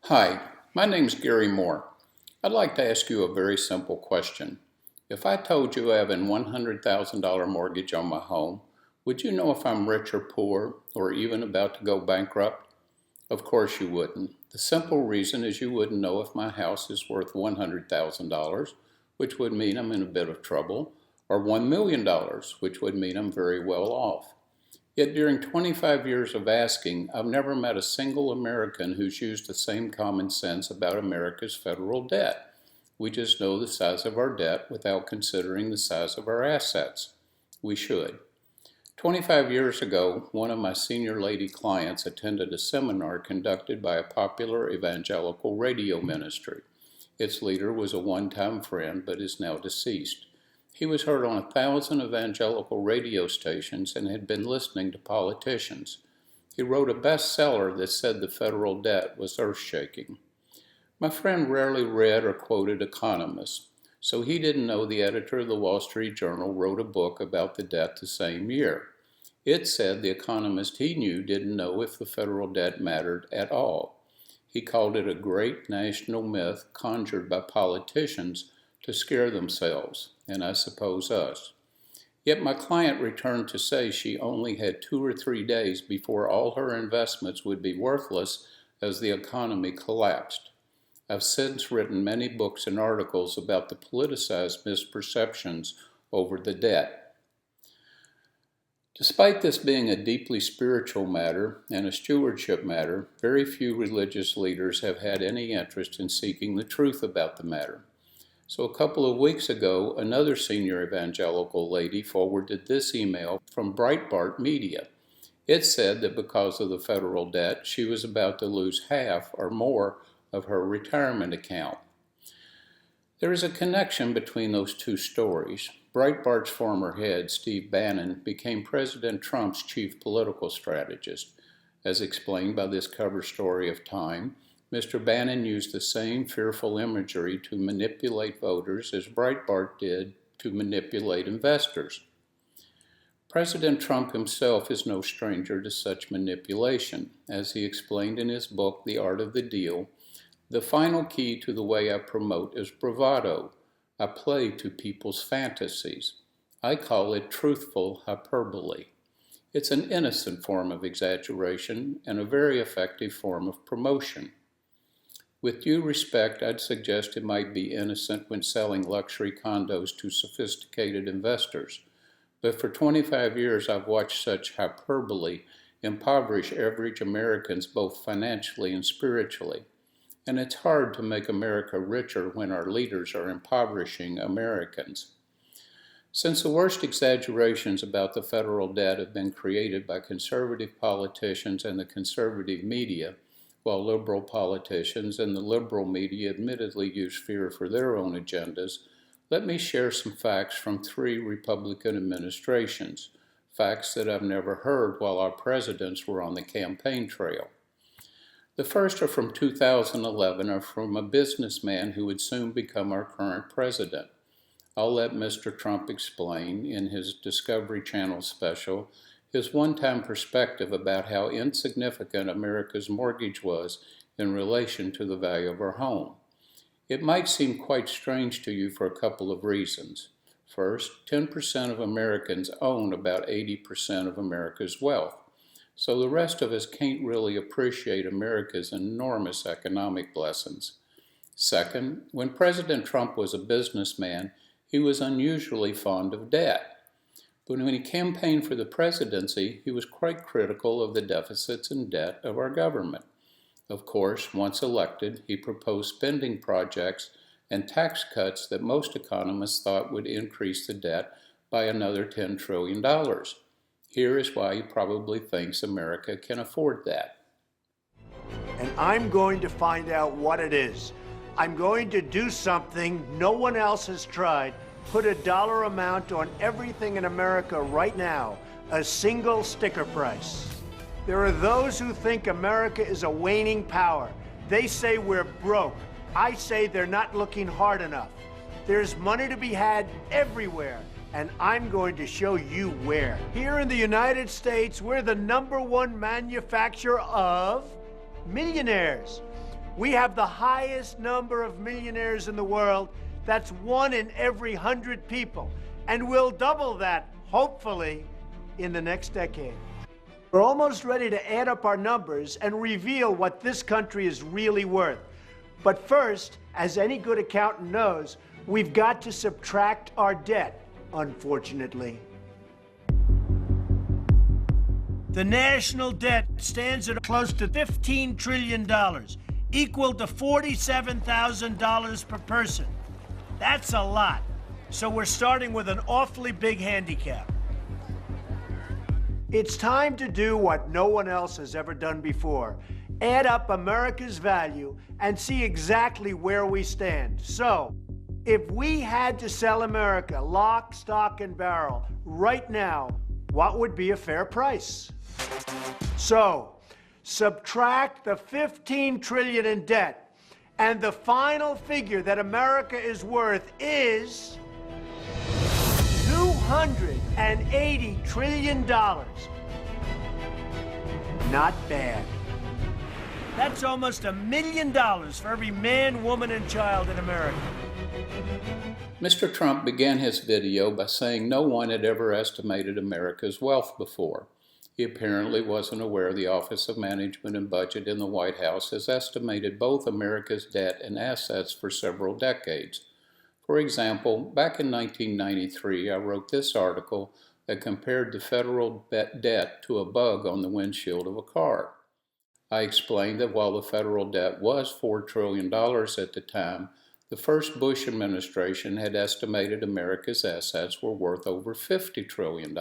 Hi, my name's Gary Moore. I'd like to ask you a very simple question. If I told you I have a $100,000 mortgage on my home, would you know if I'm rich or poor, or even about to go bankrupt? Of course you wouldn't. The simple reason is you wouldn't know if my house is worth $100,000, which would mean I'm in a bit of trouble, or $1 million, which would mean I'm very well off. Yet during 25 years of asking, I've never met a single American who's used the same common sense about America's federal debt. We just know the size of our debt without considering the size of our assets. We should. 25 years ago, one of my senior lady clients attended a seminar conducted by a popular evangelical radio ministry. Its leader was a one-time friend but is now deceased. He was heard on 1,000 evangelical radio stations and had been listening to politicians. He wrote a bestseller that said the federal debt was earth-shaking. My friend rarely read or quoted economists, so he didn't know the editor of the Wall Street Journal wrote a book about the debt the same year. It said the economist he knew didn't know if the federal debt mattered at all. He called it a great national myth conjured by politicians to scare themselves, and I suppose us. Yet my client returned to say she only had 2 or 3 days before all her investments would be worthless as the economy collapsed. I've since written many books and articles about the politicized misperceptions over the debt. Despite this being a deeply spiritual matter and a stewardship matter, very few religious leaders have had any interest in seeking the truth about the matter. So a couple of weeks ago, another senior evangelical lady forwarded this email from Breitbart Media. It said that because of the federal debt, she was about to lose half or more of her retirement account. There is a connection between those two stories. Breitbart's former head, Steve Bannon, became President Trump's chief political strategist. As explained by this cover story of Time, Mr. Bannon used the same fearful imagery to manipulate voters as Breitbart did to manipulate investors. President Trump himself is no stranger to such manipulation. As he explained in his book, The Art of the Deal, the final key to the way I promote is bravado. I play to people's fantasies. I call it truthful hyperbole. It's an innocent form of exaggeration and a very effective form of promotion. With due respect, I'd suggest it might be innocent when selling luxury condos to sophisticated investors. But for 25 years, I've watched such hyperbole impoverish average Americans both financially and spiritually. And it's hard to make America richer when our leaders are impoverishing Americans. Since the worst exaggerations about the federal debt have been created by conservative politicians and the conservative media, while liberal politicians and the liberal media admittedly use fear for their own agendas, let me share some facts from 3 Republican administrations, facts that I've never heard while our presidents were on the campaign trail. The first are from 2011 are from a businessman who would soon become our current president. I'll let Mr. Trump explain in his Discovery Channel special his one-time perspective about how insignificant America's mortgage was in relation to the value of our home. It might seem quite strange to you for a couple of reasons. First, 10% of Americans own about 80% of America's wealth, so the rest of us can't really appreciate America's enormous economic blessings. Second, when President Trump was a businessman, he was unusually fond of debt. But when he campaigned for the presidency, he was quite critical of the deficits and debt of our government. Of course, once elected, he proposed spending projects and tax cuts that most economists thought would increase the debt by another $10 trillion. Here is why he probably thinks America can afford that. And I'm going to find out what it is. I'm going to do something no one else has tried. Put a dollar amount on everything in America right now, a single sticker price. There are those who think America is a waning power. They say we're broke. I say they're not looking hard enough. There's money to be had everywhere, and I'm going to show you where. Here in the United States, we're the #1 manufacturer of millionaires. We have the highest number of millionaires in the world. That's 1 in every 100 people. And we'll double that, hopefully, in the next decade. We're almost ready to add up our numbers and reveal what this country is really worth. But first, as any good accountant knows, we've got to subtract our debt, unfortunately. The national debt stands at close to $15 trillion, equal to $47,000 per person. That's a lot. So we're starting with an awfully big handicap. It's time to do what no one else has ever done before. Add up America's value and see exactly where we stand. So, if we had to sell America lock, stock, and barrel right now, what would be a fair price? So, subtract the $15 trillion in debt, and the final figure that America is worth is $280 trillion. Not bad. That's almost $1 million for every man, woman, and child in America. Mr. Trump began his video by saying no one had ever estimated America's wealth before. He apparently wasn't aware the Office of Management and Budget in the White House has estimated both America's debt and assets for several decades. For example, back in 1993, I wrote this article that compared the federal debt to a bug on the windshield of a car. I explained that while the federal debt was $4 trillion at the time, the first Bush administration had estimated America's assets were worth over $50 trillion.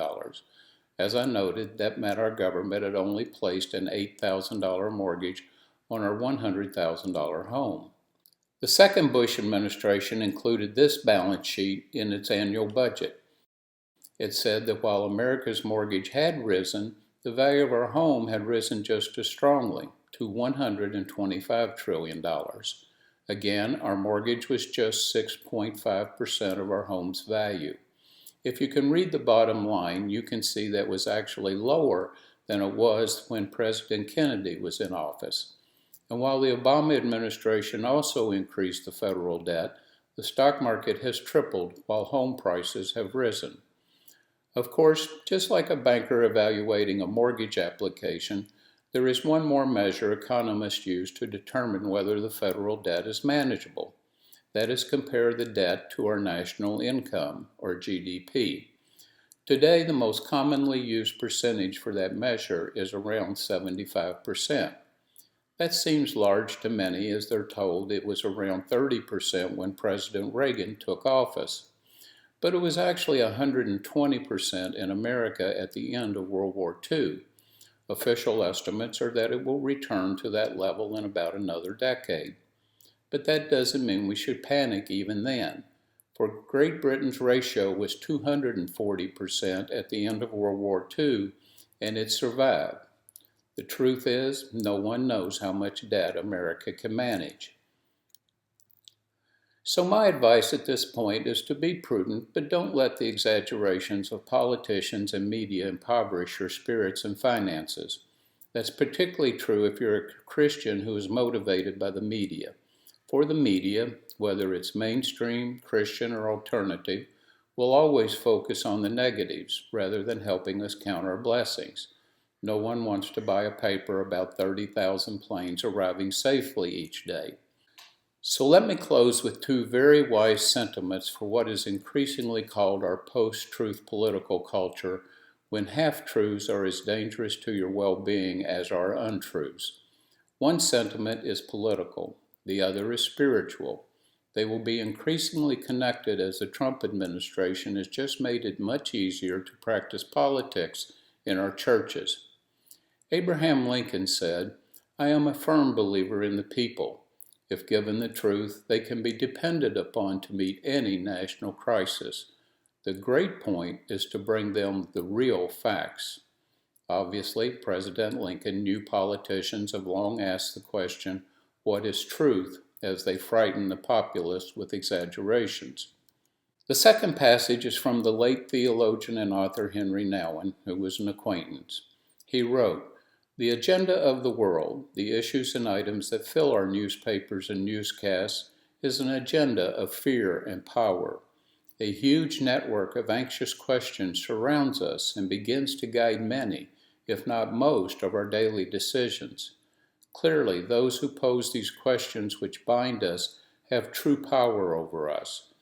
As I noted, that meant our government had only placed an $8,000 mortgage on our $100,000 home. The second Bush administration included this balance sheet in its annual budget. It said that while America's mortgage had risen, the value of our home had risen just as strongly, to $125 trillion. Again, our mortgage was just 6.5% of our home's value. If you can read the bottom line, you can see that was actually lower than it was when President Kennedy was in office. And while the Obama administration also increased the federal debt, the stock market has tripled while home prices have risen. Of course, just like a banker evaluating a mortgage application, there is one more measure economists use to determine whether the federal debt is manageable. That is, compare the debt to our national income, or GDP. Today, the most commonly used percentage for that measure is around 75%. That seems large to many, as they're told it was around 30% when President Reagan took office. But it was actually 120% in America at the end of World War II. Official estimates are that it will return to that level in about another decade. But that doesn't mean we should panic even then, for Great Britain's ratio was 240% at the end of World War II, and it survived. The truth is, no one knows how much debt America can manage. So my advice at this point is to be prudent, but don't let the exaggerations of politicians and media impoverish your spirits and finances. That's particularly true if you're a Christian who is motivated by the media. For the media, whether it's mainstream, Christian, or alternative, will always focus on the negatives rather than helping us count our blessings. No one wants to buy a paper about 30,000 planes arriving safely each day. So let me close with two very wise sentiments for what is increasingly called our post-truth political culture, when half-truths are as dangerous to your well-being as are untruths. One sentiment is political, the other is spiritual. They will be increasingly connected as the Trump administration has just made it much easier to practice politics in our churches. Abraham Lincoln said, "I am a firm believer in the people. If given the truth, they can be depended upon to meet any national crisis. The great point is to bring them the real facts." Obviously, President Lincoln knew politicians have long asked the question, what is truth, as they frighten the populace with exaggerations. The second passage is from the late theologian and author Henry Nouwen, who was an acquaintance. He wrote, The agenda of the world, the issues and items that fill our newspapers and newscasts, is an agenda of fear and power. A huge network of anxious questions surrounds us and begins to guide many, if not most, of our daily decisions. Clearly, those who pose these questions which bind us have true power over us.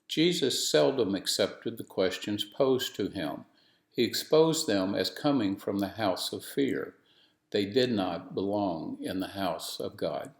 Jesus seldom accepted the questions posed to him. He exposed them as coming from the house of fear. They did not belong in the house of God.